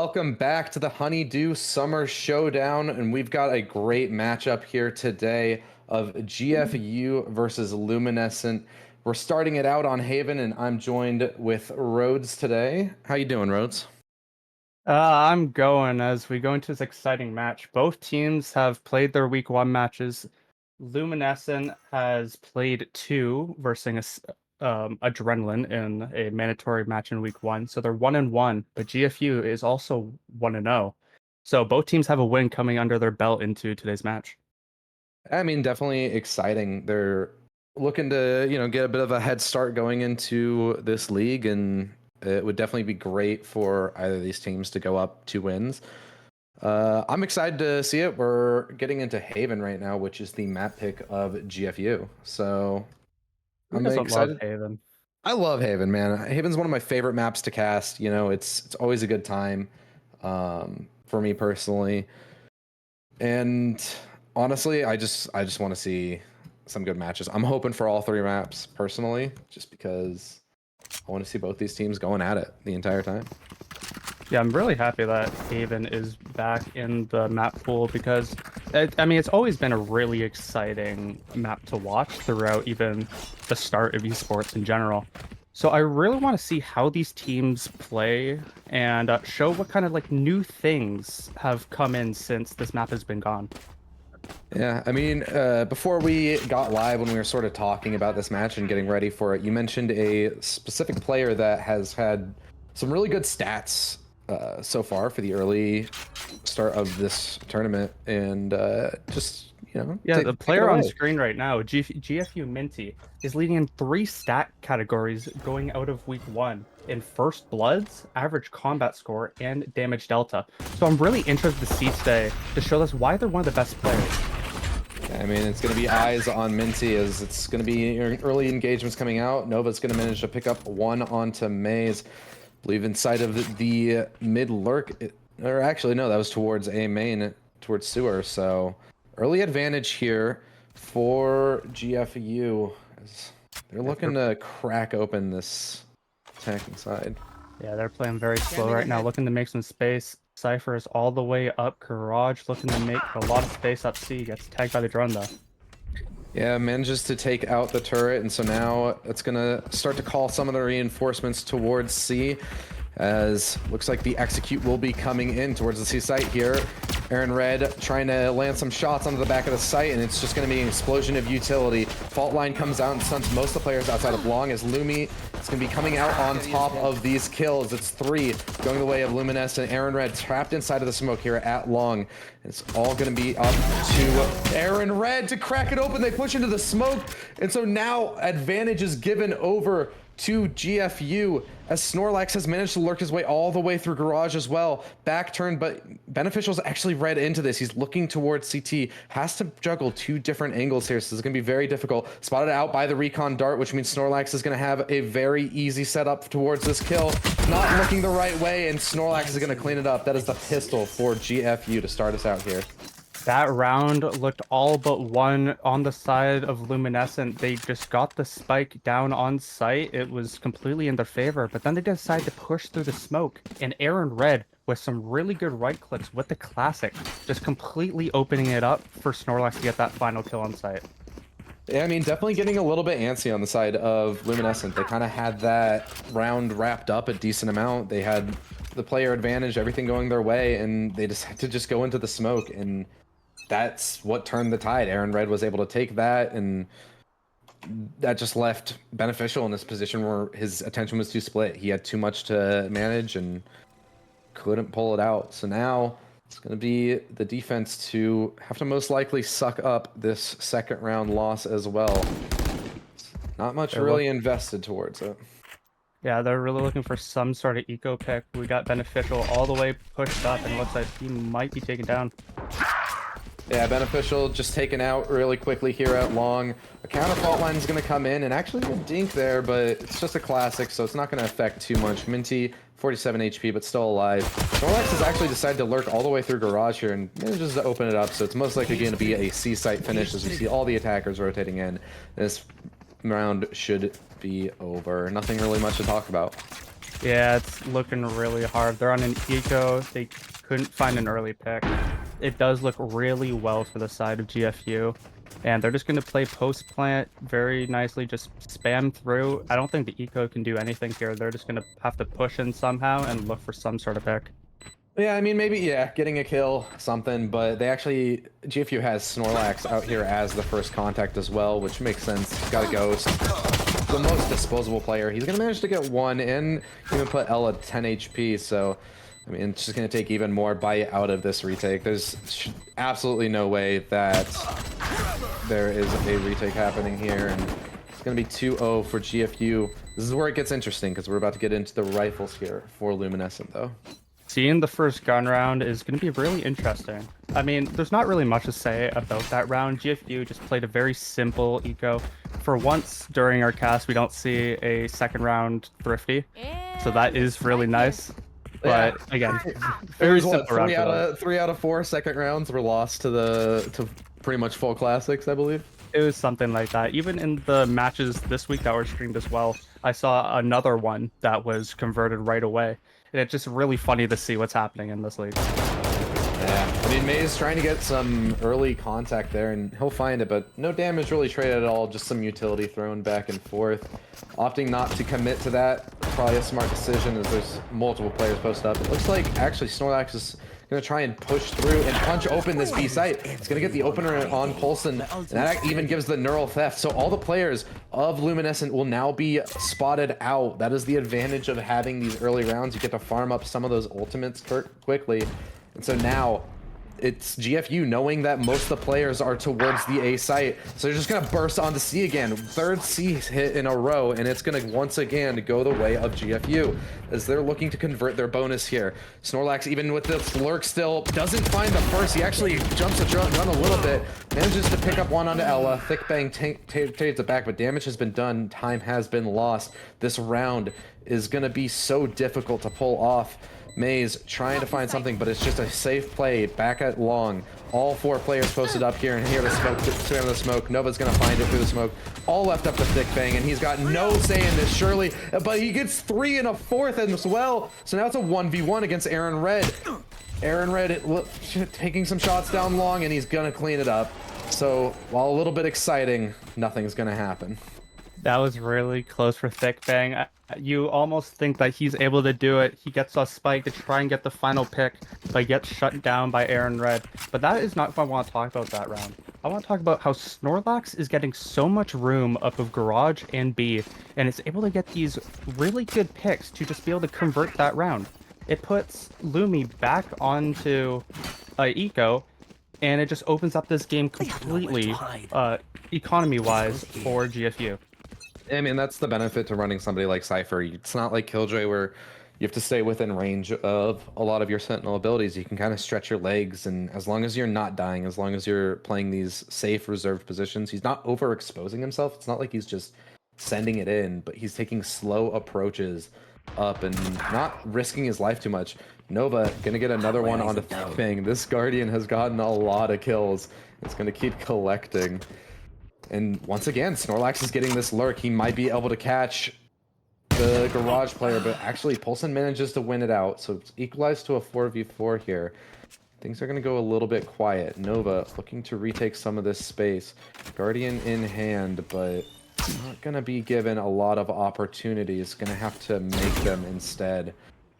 welcome back to the Honeydew Summer Showdown, and we've got a great matchup here today of GFU versus Luminescent. We're starting it out on Haven, and I'm joined with Rhodes today. How you doing, Rhodes? I'm going as we go into this exciting match. Both teams have played their week 1 matches. Luminescent has played 2 versus Adrenaline in a mandatory match in week 1, so they're 1-1. But GFU is also 1-0, so both teams have a win coming under their belt into today's match. I mean, definitely exciting. They're looking to, get a bit of a head start going into this league, and it would definitely be great for either of these teams to go up 2 wins. I'm excited to see it. We're getting into Haven right now, which is the map pick of GFU. So Who I'm doesn't love excited. Haven? I love Haven, man. Haven's one of my favorite maps to cast. It's always a good time for me personally. And honestly, I just want to see some good matches. I'm hoping for all 3 maps personally, just because I want to see both these teams going at it the entire time. Yeah, I'm really happy that Haven is back in the map pool because, I mean, it's always been a really exciting map to watch throughout even the start of esports in general. So I really want to see how these teams play and show what kind of new things have come in since this map has been gone. Yeah, I mean, before we got live, when we were sort of talking about this match and getting ready for it, you mentioned a specific player that has had some really good stats so far for the early start of this tournament, and Yeah, the take it player on away. screen right now, GFU Minty, is leading in 3 stat categories going out of week 1 in first bloods, average combat score, and damage delta. So I'm really interested to see today to show us why they're one of the best players. I mean, it's going to be eyes on Minty as it's going to be early engagements coming out. Nova's going to manage to pick up 1 onto Maze. I believe inside of the mid lurk, or actually, no, that was towards A main, towards sewer. So early advantage here for GFU. As they're looking to crack open this attacking side. Yeah, they're playing very slow right now, looking to make some space. Cypher is all the way up garage, looking to make a lot of space up C. Gets tagged by the drone though. Yeah, manages to take out the turret, and so now it's gonna start to call some of the reinforcements towards C, as looks like the execute will be coming in towards the C site here. Aaron Red trying to land some shots onto the back of the site, and it's just going to be an explosion of utility. Fault line comes out and stuns most of the players outside of Long, as Lumi is going to be coming out on top of these kills. It's 3 going the way of Luminescent. Aaron Red trapped inside of the smoke here at Long. It's all going to be up to Aaron Red to crack it open. They push into the smoke, and so now advantage is given over to GFU, as Snorlax has managed to lurk his way all the way through garage as well. Back turn, but Beneficial's actually read into this. He's looking towards CT, has to juggle 2 different angles here, so it's going to be very difficult. Spotted out by the recon dart, which means Snorlax is going to have a very easy setup towards this kill. Not looking the right way, and Snorlax is going to clean it up. That is the pistol for GFU to start us out here. That round looked all but won on the side of Luminescent. They just got the spike down on site. It was completely in their favor, but then they decided to push through the smoke. And Aaron Red, with some really good right clicks with the classic, just completely opening it up for Snorlax to get that final kill on site. Yeah, I mean, definitely getting a little bit antsy on the side of Luminescent. They kind of had that round wrapped up a decent amount. They had the player advantage, everything going their way, and they decided to just go into the smoke, and that's what turned the tide. Aaron Red was able to take that, and that just left Beneficial in this position where his attention was too split. He had too much to manage and couldn't pull it out. So now it's going to be the defense to have to most likely suck up this second round loss as well. Not much really invested towards it. Yeah, they're really looking for some sort of eco pick. We got Beneficial all the way pushed up, and it looks like he might be taken down. Yeah, Beneficial just taken out really quickly here at Long. A counter fault line is going to come in, and actually a dink there, but it's just a classic, so it's not going to affect too much. Minty, 47 HP, but still alive. Snorlax has actually decided to lurk all the way through garage here and manages to open it up, so it's most likely going to be a C site finish as we see all the attackers rotating in. This round should be over. Nothing really much to talk about. Yeah, it's looking really hard. They're on an eco. They couldn't find an early pick. It does look really well for the side of GFU. And they're just going to play post plant very nicely, just spam through. I don't think the eco can do anything here. They're just going to have to push in somehow and look for some sort of pick. Yeah, I mean, maybe, yeah, getting a kill, something, but they actually, GFU has Snorlax out here as the first contact as well, which makes sense. He's got a Ghost. The most disposable player. He's going to manage to get one and even put Ella 10 HP, so, I mean, it's just going to take even more bite out of this retake. There's absolutely no way that there is a retake happening here, and it's going to be 2-0 for GFU. This is where it gets interesting, because we're about to get into the rifles here for Luminescent, though. Seeing the first gun round is going to be really interesting. I mean, there's not really much to say about that round. GFU just played a very simple eco. For once during our cast, we don't see a second round thrifty, so that is really nice. But again, very simple round. Three out of 4 second rounds were lost to pretty much full classics, I believe. It was something like that. Even in the matches this week that were streamed as well, I saw another one that was converted right away. And it's just really funny to see what's happening in this league. Yeah, I mean, May's trying to get some early contact there, and he'll find it, but no damage really traded at all, just some utility thrown back and forth. Opting not to commit to that, probably a smart decision as there's multiple players posted up. It looks like actually Snorlax is going to try and push through and punch open this B site. It's going to get the opener on Poulsen, and that even gives the neural theft. So all the players of Luminescent will now be spotted out. That is the advantage of having these early rounds. You get to farm up some of those ultimates quickly. And so now it's GFU knowing that most of the players are towards the A site. So they're just going to burst onto C again. Third C hit in a row, and it's going to once again go the way of GFU as they're looking to convert their bonus here. Snorlax, even with this lurk still, doesn't find the first. He actually jumps the gun a little bit, manages to pick up one onto Ella. Thick Bang takes it back, but damage has been done. Time has been lost. This round is going to be so difficult to pull off. Maze trying to find something, but it's just a safe play back at long. All 4 players posted up here, and here to spam the smoke. Nova's gonna find it through the smoke. All left up to Thick Bang, and he's got no say in this, surely. But he gets 3 and a 4th as well. So now it's a 1v1 against Aaron Red. Aaron Red taking some shots down long, and he's gonna clean it up. So while a little bit exciting, nothing's gonna happen. That was really close for Thick Bang. You almost think that he's able to do it. He gets a spike to try and get the final pick, but gets shut down by Aaron Red. But that is not what I want to talk about that round. I want to talk about how Snorlax is getting so much room up of Garage and B, and is able to get these really good picks to just be able to convert that round. It puts Lumi back onto Eco, and it just opens up this game completely economy-wise for GFU. I mean, that's the benefit to running somebody like Cypher. It's not like Killjoy where you have to stay within range of a lot of your Sentinel abilities. You can kind of stretch your legs, and as long as you're not dying, as long as you're playing these safe, reserved positions, he's not overexposing himself. It's not like he's just sending it in, but he's taking slow approaches up and not risking his life too much. Nova gonna get another one onto Thing. This Guardian has gotten a lot of kills. It's gonna keep collecting. And once again, Snorlax is getting this lurk. He might be able to catch the Garage player, but actually Poulsen manages to win it out. So it's equalized to a 4v4 here. Things are going to go a little bit quiet. Nova looking to retake some of this space. Guardian in hand, but not going to be given a lot of opportunities. Going to have to make them instead.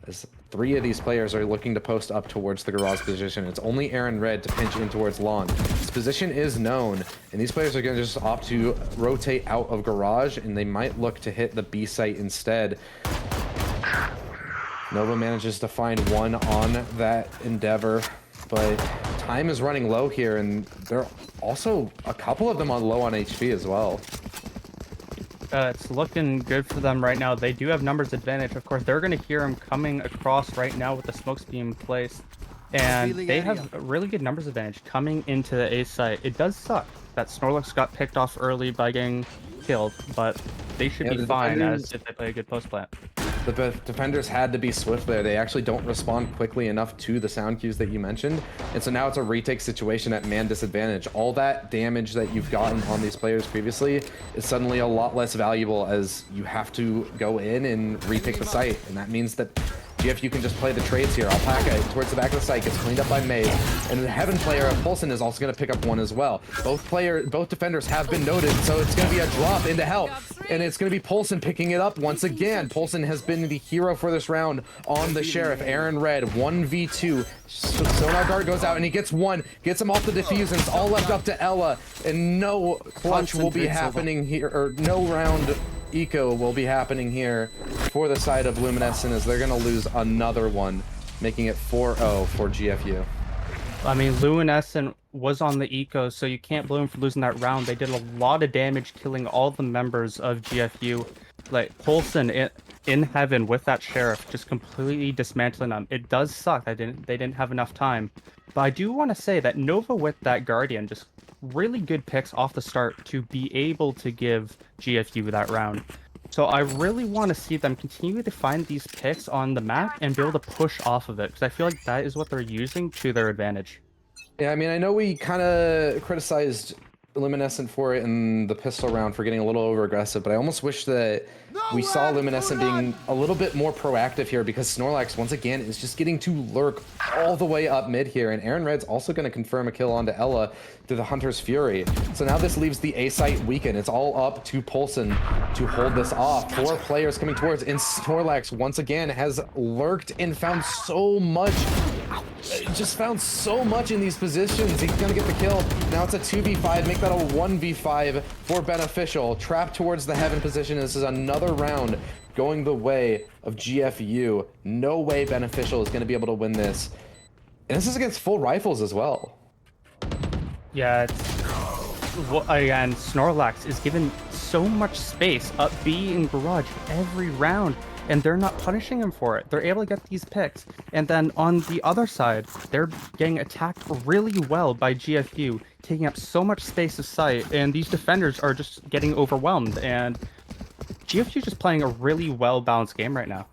As 3 of these players are looking to post up towards the Garage position. It's only Aaron Red to pinch in towards Long. This position is known, and these players are going to just opt to rotate out of Garage, and they might look to hit the B site instead. Nova manages to find one on that endeavor, but time is running low here, and there are also a couple of them on low on HP as well. It's looking good for them right now. They do have numbers advantage. Of course, they're going to hear him coming across right now with the smokes being placed. And they have really good numbers advantage coming into the A site. It does suck that Snorlax got picked off early by getting killed, but they should be fine as if they play a good post plant. The defenders had to be swift there. They actually don't respond quickly enough to the sound cues that you mentioned. And so now it's a retake situation at man disadvantage. All that damage that you've gotten on these players previously is suddenly a lot less valuable as you have to go in and retake the site. And that means that GFU can just play the trades here. Alpaca towards the back of the site gets cleaned up by Maze, and the Heaven player of Poulsen is also going to pick up one as well. Both defenders have been noted, so it's going to be a drop into hell, and it's going to be Poulsen picking it up once again. Poulsen has been the hero for this round on the Sheriff. Aaron Red 1v2. Sonar Guard goes out and he gets one, gets him off the defuse, and it's all left up to Ella, and no clutch will be happening here, or no round eco will be happening here for the side of Luminescent, as they're going to lose another one, making it 4-0 for GFU. I mean, Luminescent was on the eco, so you can't blame them for losing that round. They did a lot of damage, killing all the members of GFU. Like, Poulsen in Heaven with that Sheriff, just completely dismantling them. It does suck that they didn't have enough time. But I do want to say that Nova with that Guardian, just really good picks off the start to be able to give GFU that round. So I really want to see them continue to find these picks on the map and be able to push off of it, because I feel like that is what they're using to their advantage. Yeah, I mean, I know we kind of criticized Luminescent for it in the pistol round for getting a little over aggressive, but I almost wish that we saw Luminescent being a little bit more proactive here, because Snorlax once again is just getting to lurk all the way up mid here, and Aaron Red's also going to confirm a kill onto Ella through the Hunter's Fury. So now this leaves the A site weakened. It's all up to Poulsen to hold this off. 4 players coming towards, and Snorlax once again has lurked and found so much. Just found so much in these positions. He's gonna get the kill. Now it's a 2v5. Make that a 1v5 for Beneficial. Trapped towards the Heaven position. This is another round going the way of GFU. No way Beneficial is gonna be able to win this. And this is against full rifles as well. Yeah, again, Snorlax is given so much space up B and Garage every round, and they're not punishing him for it. They're able to get these picks. And then on the other side, they're getting attacked really well by GFU, taking up so much space of sight, and these defenders are just getting overwhelmed. And GFU just playing a really well-balanced game right now.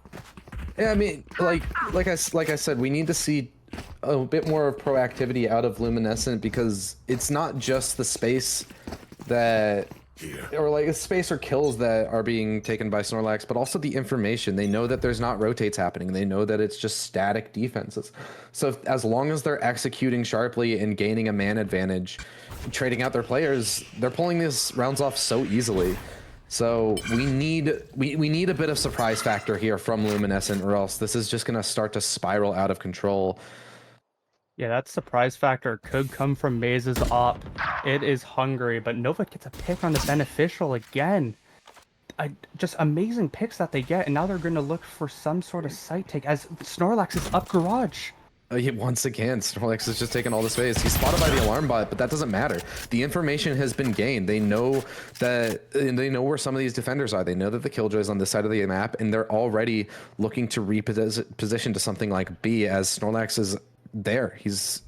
Yeah, I mean, like I said, we need to see a bit more of proactivity out of Luminescent, because it's not just the space that, or like space or kills that are being taken by Snorlax, but also the information. They know that there's not rotates happening. They know that it's just static defenses. So as long as they're executing sharply and gaining a man advantage, trading out their players, they're pulling these rounds off so easily. So we need a bit of surprise factor here from Luminescent, or else this is just going to start to spiral out of control. Yeah, that surprise factor could come from Maze's op. It is hungry, but Nova gets a pick on the Beneficial again. Just amazing picks that they get, and now they're going to look for some sort of site take as Snorlax is up Garage. Once again, Snorlax is just taking all the space. He's spotted by the alarm bot, but that doesn't matter. The information has been gained. They know that, and they know where some of these defenders are. They know that the Killjoy is on this side of the map, and they're already looking to reposition to something like B, as Snorlax is there. He's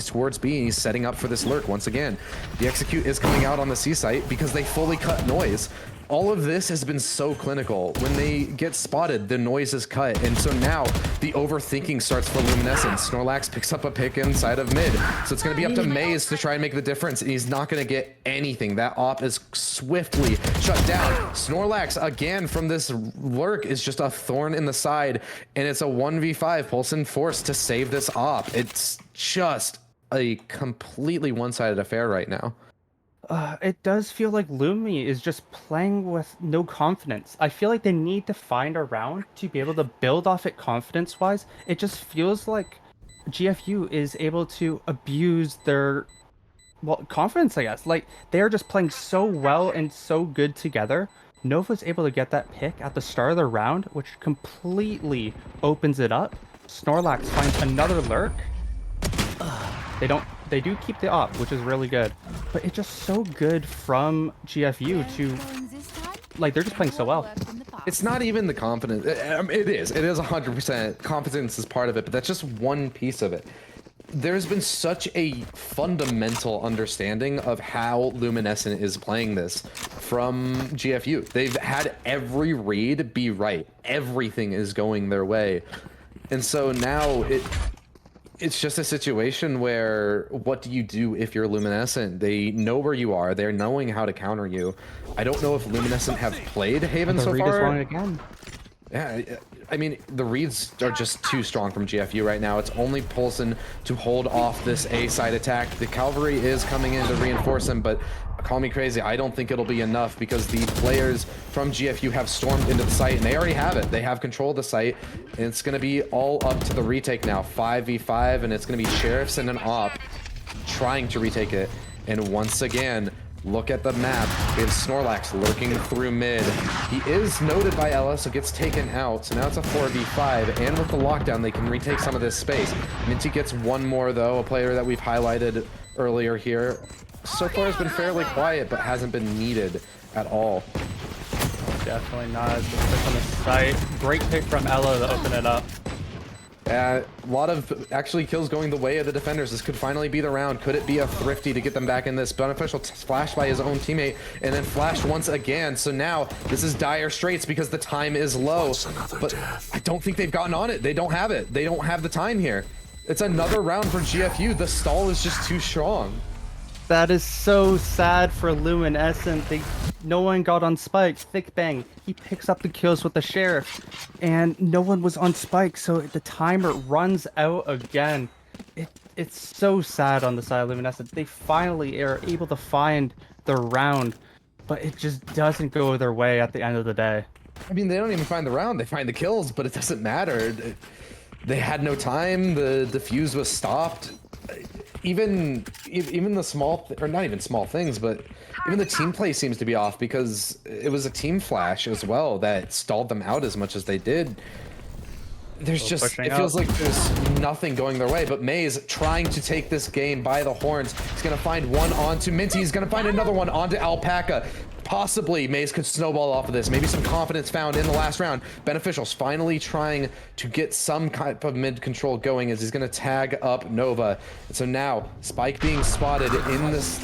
towards B, and he's setting up for this lurk once again. The execute is coming out on the C site because they fully cut noise. All of this has been so clinical. When they get spotted, the noise is cut, and so now the overthinking starts for Luminescent. Snorlax picks up a pick inside of mid, so it's going to be up to Maze to try and make the difference, and he's not going to get anything. That op is swiftly shut down. Snorlax, again, from this lurk, is just a thorn in the side, and it's a 1v5. Poulsen forced to save this op. It's just a completely one-sided affair right now. It does feel like Lumi is just playing with no confidence. I feel like they need to find a round to be able to build off it confidence-wise. It just feels like GFU is able to abuse their, well, confidence, I guess. Like, they're just playing so well and so good together. Nova's able to get that pick at the start of the round, which completely opens it up. Snorlax finds another lurk. They do keep the op, which is really good, but it's just so good from GFU to, like, they're just playing so well. It's not even the confidence. It is 100%. Confidence is part of it, but that's just one piece of it. there's been such a fundamental understanding of how Luminescent is playing this from GFU. They've had every read be right. Everything is going their way. And so now it's just a situation where what do you do if you're Luminescent? They know where you are. They're knowing how to counter you. I don't know if Luminescent have played Haven so The read far. is wrong again. Yeah, I mean, the reads are just too strong from GFU right now. It's only Poulsen to hold off this A-side attack. The cavalry is coming in to reinforce him, but call me crazy, I don't think it'll be enough because the players from GFU have stormed into the site, and they already have it. They have control of the site, and it's going to be all up to the retake now. 5v5, and it's going to be Sheriffs and an Op trying to retake it. And once again, look at the map. We have Snorlax lurking through mid. He is noted by Ella, so gets taken out. So now it's a 4v5, and with the lockdown, they can retake some of this space. Minty gets one more, though, a player that we've highlighted earlier here. So far has been fairly quiet, but hasn't been needed at all. Definitely not. Just pick on the site. Great pick from Ella to open it up. A lot of actually kills going the way of the defenders. This could finally be the round. Could it be a Thrifty to get them back in this? Beneficial flash by his own teammate and then flashed once again. So now this is dire straits because the time is low. But I don't think they've gotten on it. They don't have it. They don't have the time here. It's another round for GFU. The stall is just too strong. That is so sad for Luminescent. No one got on Spike. Thick Bang, he picks up the kills with the Sheriff, and no one was on Spike, so the timer runs out again. It's so sad on the side of Luminescent. They finally are able to find the round, but it just doesn't go their way at the end of the day. I mean, they don't even find the round. They find the kills, but it doesn't matter. They had no time. The defuse was stopped. Even the small, or not even small things, but even the team play seems to be off because it was a team flash as well that stalled them out as much as they did. There's just, it feels like there's nothing going their way, but Maze trying to take this game by the horns. He's gonna find one onto Minty. He's gonna find another one onto Alpaca. Possibly Maze could snowball off of this. Maybe some confidence found in the last round. Beneficial's finally trying to get some type of mid control going as he's going to tag up Nova. And so now Spike being spotted in this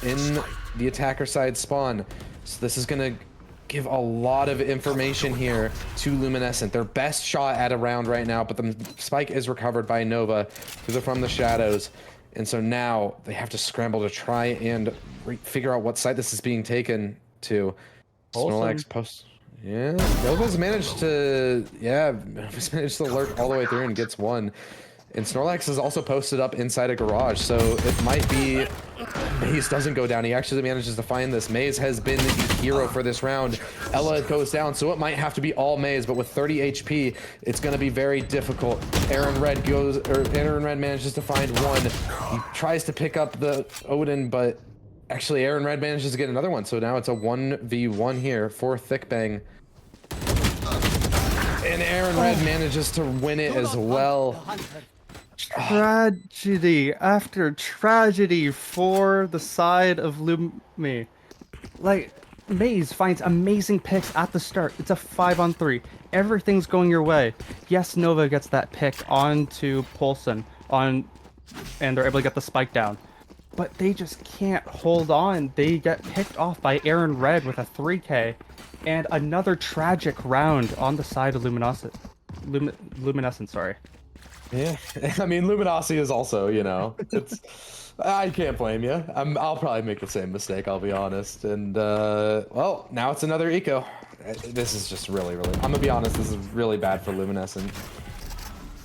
in the attacker side spawn. So this is going to give a lot of information here to Luminescent. Their best shot at a round right now, but the Spike is recovered by Nova because they're from the shadows. And so now they have to scramble to try and figure out what side this is being taken to. Snorlax post. Yeah, Nova's managed to, lurk all the way through and gets one. And Snorlax is also posted up inside a garage, so it might be Maze doesn't go down. He actually manages to find this. Maze has been the hero for this round. Ella goes down, so it might have to be all Maze, but with 30 HP, it's going to be very difficult. Aaron Red manages to find one. He tries to pick up the Odin, but actually Aaron Red manages to get another one, so now it's a 1v1 here for Thick Bang. And Aaron Red manages to win it as well. Tragedy after tragedy for the side of Lumi. Like, Maze finds amazing picks at the start. It's a 5-on-3. Everything's going your way. Yes, Nova gets that pick onto Poulsen and they're able to get the spike down. But they just can't hold on. They get picked off by Aaron Red with a 3K. And another tragic round on the side of Luminescent, sorry. Yeah, I mean, Luminosity is also, you know, I can't blame you. I'll probably make the same mistake, I'll be honest. And, well, now it's another eco. This is just really, I'm gonna be honest, this is really bad for Luminescent.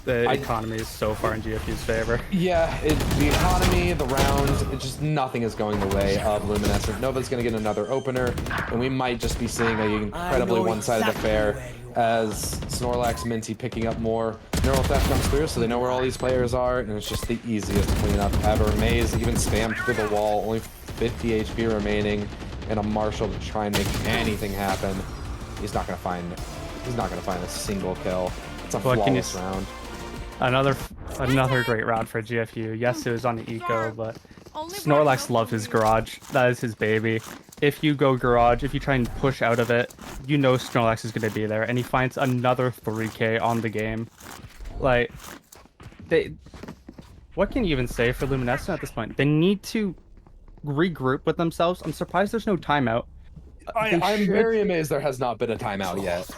The economy is so far in GFU's favor. Yeah, the economy, the rounds, it just nothing is going the way of Luminescent. Nova's gonna get another opener, and we might just be seeing an incredibly one-sided affair as Snorlax, Minty picking up more. Neural Theft comes through, so they know where all these players are, and it's just the easiest cleanup ever. Maze even spammed through the wall, only 50 HP remaining, and a Marshall to try and make anything happen. He's not gonna find a single kill. It's a flawless round. Another great round for GFU. Yes, it was on the eco, but Snorlax loves his garage. That is his baby. If you go garage, if you try and push out of it, you know Snorlax is going to be there, and he finds another 3K on the game. Like, what can you even say for Luminescent at this point? They need to regroup with themselves. I'm surprised there's no timeout. I'm very amazed there has not been a timeout yet.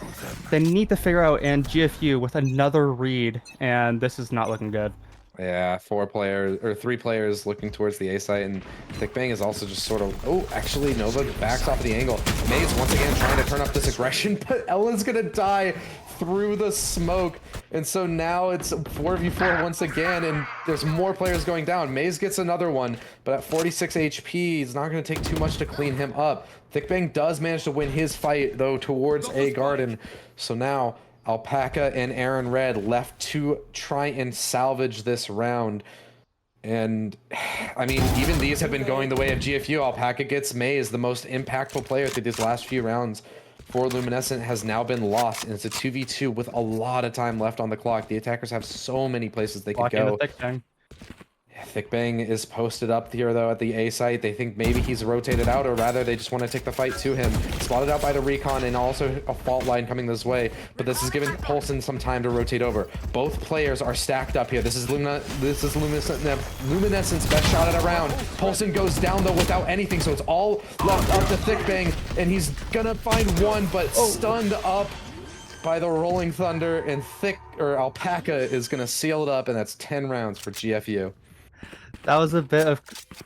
They need to figure out, and GFU with another read, and this is not looking good. Yeah, 3 players looking towards the A site, and ThickBang is also just sort of. Oh, actually, Nova backs off the angle. Maze once again trying to turn up this aggression, but Ella's gonna die through the smoke, and so now it's 4v4 once again, and there's more players going down. Maze gets another one, but at 46 HP, it's not gonna take too much to clean him up. ThickBang does manage to win his fight though towards A garden, so now Alpaca and Aaron Red left to try and salvage this round. And I mean, even these have been going the way of GFU. Alpaca gets Maze, the most impactful player through these last few rounds for Luminescent, has now been lost, and it's a 2v2 with a lot of time left on the clock. The attackers have so many places they could go. ThickBang is posted up here though at the A site. They think maybe he's rotated out, or rather they just want to take the fight to him. Spotted out by the recon, and also a fault line coming this way, but this is giving Polson some time to rotate over. Both players are stacked up here. This is Luminescent's best shot at a round. Polson goes down though without anything, so it's all left up to ThickBang, and he's gonna find one, but stunned up by the Rolling Thunder, and Alpaca is gonna seal it up, and that's 10 rounds for GFU. That was a bit of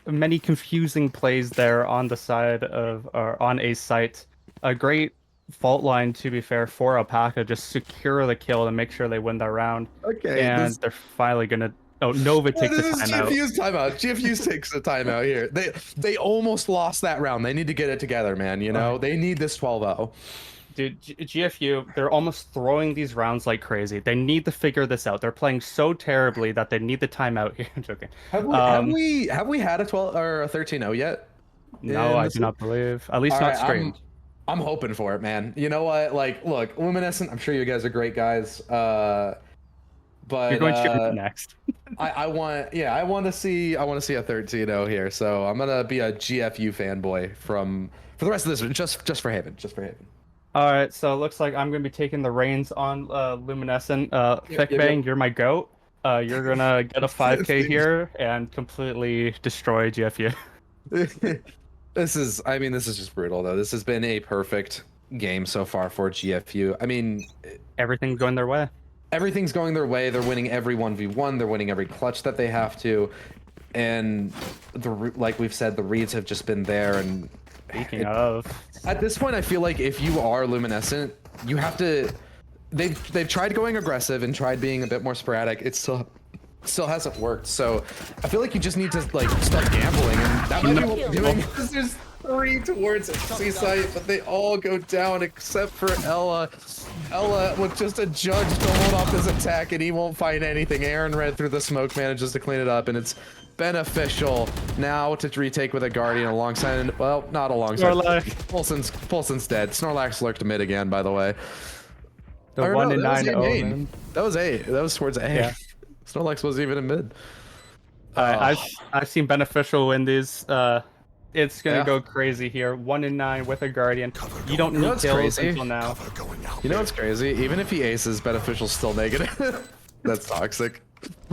many confusing plays there on the side of, or on A site. A great fault line, to be fair, for Alpaca, just secure the kill to make sure they win that round. Okay, and they're finally gonna. Oh, Nova takes a timeout. GFU's timeout. GFU's takes a timeout here. They almost lost that round. They need to get it together, man. You know, they need this 12-0. Dude, GFU, they're almost throwing these rounds like crazy. They need to figure this out. They're playing so terribly that they need the timeout here. I'm joking. Have we had a 12 or a 13-0 yet? No, I do not believe. At least not streamed. I'm hoping for it, man. You know what? Like, look, Luminescent, I'm sure you guys are great guys. But you're going to next. I want to see a 13-0 here. So I'm gonna be a GFU fanboy for the rest of this, just for Haven. All right, so it looks like I'm going to be taking the reins on Luminescent. ThickBang, you're my GOAT. You're going to get a 5K here and completely destroy GFU. This is just brutal, though. This has been a perfect game so far for GFU. I mean, everything's going their way. Everything's going their way. They're winning every 1v1. They're winning every clutch that they have to. And like we've said, the reads have just been there. And speaking of, at this point, I feel like if you are Luminescent, you have to. They've tried going aggressive and tried being a bit more sporadic. It still hasn't worked. So I feel like you just need to like start gambling, and that might be what we're doing. Because there's 3 towards C-site, but they all go down except for Ella. Ella with just a judge to hold off his attack, and he won't find anything. Aaron Red through the smoke manages to clean it up, and it's beneficial now to retake with a Guardian alongside, and well, not alongside. Polson's dead. Snorlax lurked mid again, by the way. The 1-9-0. That was A. That was towards A. Yeah. Snorlax wasn't even in mid. I've seen beneficial win these. It's gonna go crazy here. 1-9 with a Guardian. You don't need kills until now. You know what's crazy? Even if he aces, beneficial's still negative. That's toxic.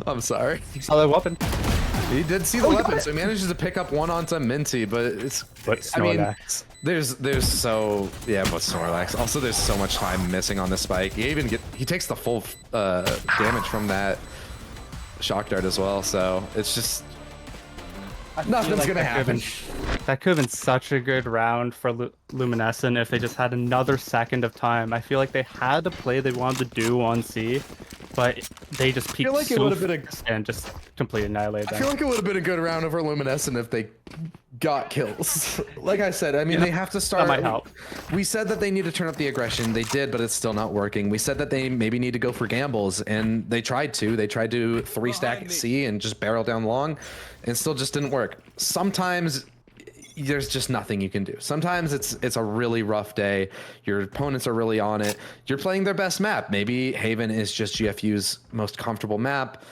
I'm sorry. You saw that weapon. He did see the weapon, so he manages to pick up one onto Minty, but it's. I mean, there's so but Snorlax. Also, there's so much time missing on the spike. He takes the full damage from that shock dart as well. So it's just nothing's gonna happen. That could have been such a good round for Luminescent if they just had another second of time. I feel like they had the play they wanted to do on C, but they just peaked and just completely annihilated them. I feel like it would have been a good round over Luminescent if they got kills. Like I said, I mean, they have to start. That might help. We said that they need to turn up the aggression. They did, but it's still not working. We said that they maybe need to go for gambles, and they tried to. They tried to 3-stack C and just barrel down long, and still just didn't work. Sometimes there's just nothing you can do. Sometimes it's a really rough day. Your opponents are really on it. You're playing their best map. Maybe Haven is just GFU's most comfortable map.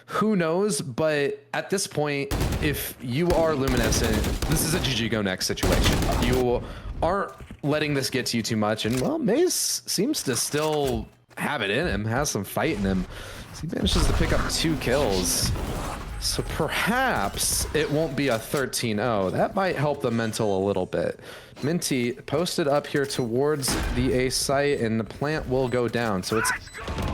Who knows? But at this point, if you are Luminescent, this is a GG go next situation. You aren't letting this get to you too much. And well, Maze seems to still have it in him, has some fight in him. So he manages to pick up 2 kills. So perhaps it won't be a 13-0. That might help the mental a little bit. Minty posted up here towards the A site, and the plant will go down. So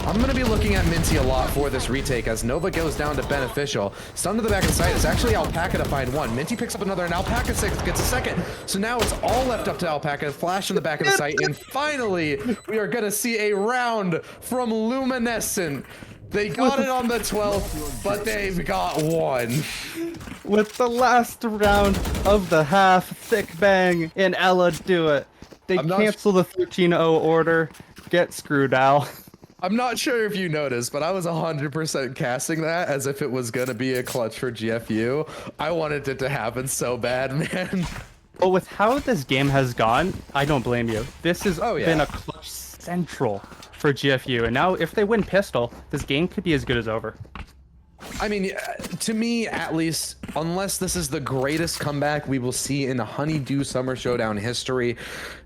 I'm going to be looking at Minty a lot for this retake as Nova goes down to beneficial. Stun to the back of the site. It's actually Alpaca to find one. Minty picks up another, and Alpaca gets a second. So now it's all left up to Alpaca. Flash in the back of the site, and finally we are going to see a round from Luminescent. They got it on the 12th, but they've got one. With the last round of the half, Thick Bang and Ella do it. They cancel the 13-0 order. Get screwed, Al. I'm not sure if you noticed, but I was 100% casting that as if it was going to be a clutch for GFU. I wanted it to happen so bad, man. But with how this game has gone, I don't blame you. This has been a clutch central for GFU. And now if they win Pistol, this game could be as good as over. I mean, to me, at least, unless this is the greatest comeback we will see in the Honeydew Summer Showdown history,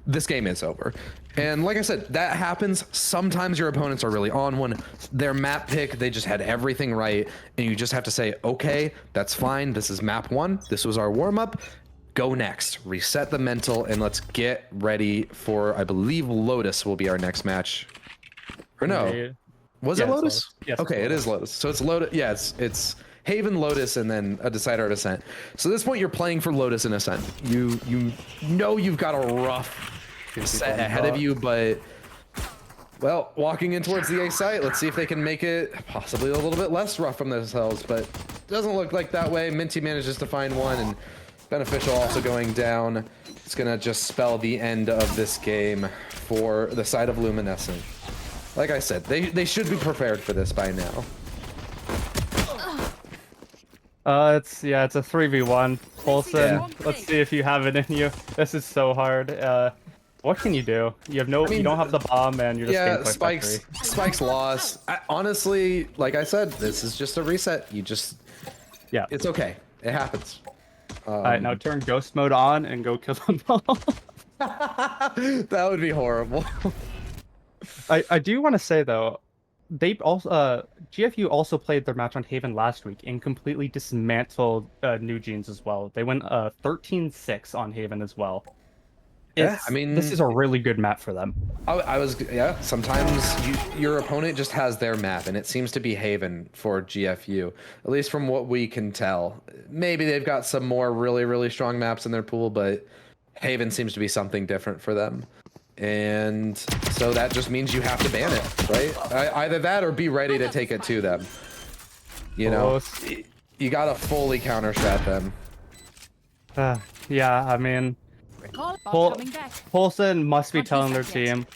this game is over. And like I said, that happens. Sometimes your opponents are really on one. Their map pick, they just had everything right. And you just have to say, okay, that's fine. This is map 1. This was our warm-up. Go next. Reset the mental, and let's get ready for, I believe, Lotus will be our next match. Or no. Was it Lotus? Yes. Okay, it is Lotus. So it's Lotus. Yeah, it's Haven, Lotus, and then a Decider at Ascent. So at this point, you're playing for Lotus and Ascent. You know you've got a rough set ahead of you, but well, walking in towards the A site, let's see if they can make it possibly a little bit less rough from themselves. But it doesn't look like that way. Minty manages to find one, and Beneficial also going down. It's gonna just spell the end of this game for the side of Luminescent. Like I said, they should be prepared for this by now. It's a 3v1. Coulson, let's see if you have it in you. This is so hard. What can you do? You have you don't have the bomb, and you're just getting Spike's lost. Honestly, like I said, this is just a reset. It's okay. It happens. All right, now turn ghost mode on and go kill them all. That would be horrible. I do want to say though, they also GFU also played their match on Haven last week and completely dismantled New Jeans as well. They went 13-6 on Haven as well. I mean, this is a really good map for them. Sometimes your opponent just has their map, and it seems to be Haven for GFU, at least from what we can tell. Maybe they've got some more really, really strong maps in their pool, but Haven seems to be something different for them. And so that just means you have to ban it, right? Either that or be ready to take it to them. You know, you gotta fully counter strat them. Yeah, I mean, Coulson must be telling their team,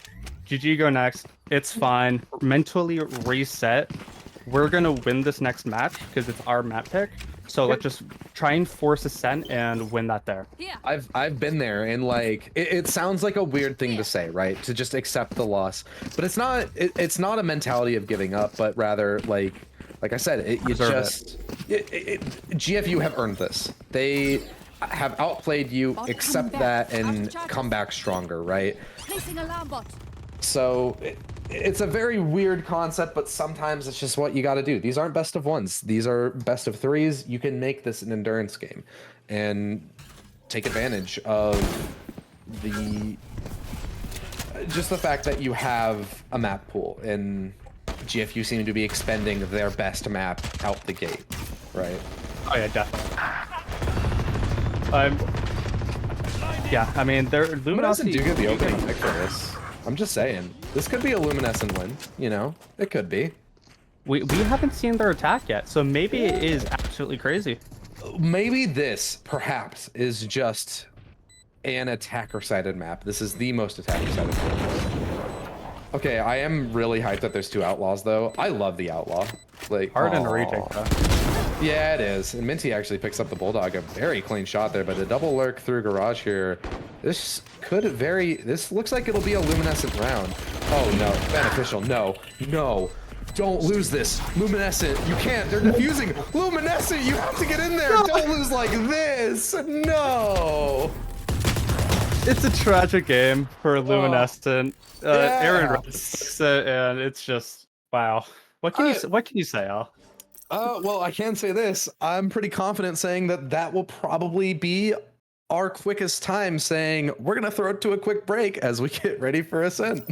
GG, go next. It's fine. Mentally reset. We're gonna win this next match because it's our map pick. So let's just try and force Ascent and win that there. I've been there, and like it sounds like a weird thing to say, right? To just accept the loss, but it's not. It's not a mentality of giving up, but rather like I said, GFU have earned this. They have outplayed you. Accept that and come back stronger, right? So it's a very weird concept, but sometimes it's just what you got to do. These aren't best of ones. These are best of threes. You can make this an endurance game and take advantage of just the fact that you have a map pool, and GFU seem to be expending their best map out the gate, right? Oh yeah, definitely. Yeah, I mean, Luminescent do get the opening pick for this. I'm just saying, this could be a Luminescent win, you know? It could be. We haven't seen their attack yet, so maybe it is absolutely crazy. Maybe this, perhaps, is just an attacker-sided map. This is the most attacker-sided map. Okay, I am really hyped that there's 2 outlaws, though. I love the outlaw. Like, hard in a retake, though. Yeah, it is. And Minty actually picks up the Bulldog. A very clean shot there, but a double lurk through Garage here. This looks like it'll be a Luminescent round. Oh, no. Beneficial. No. No. Don't lose this. Luminescent. You can't. They're defusing. Luminescent, you have to get in there. No. Don't lose like this. No. It's a tragic game for Luminescent. Aaron runs, and it's just, wow. What can you say, Al? Well, I can say this. I'm pretty confident saying that that will probably be our quickest time saying we're going to throw it to a quick break as we get ready for Ascent.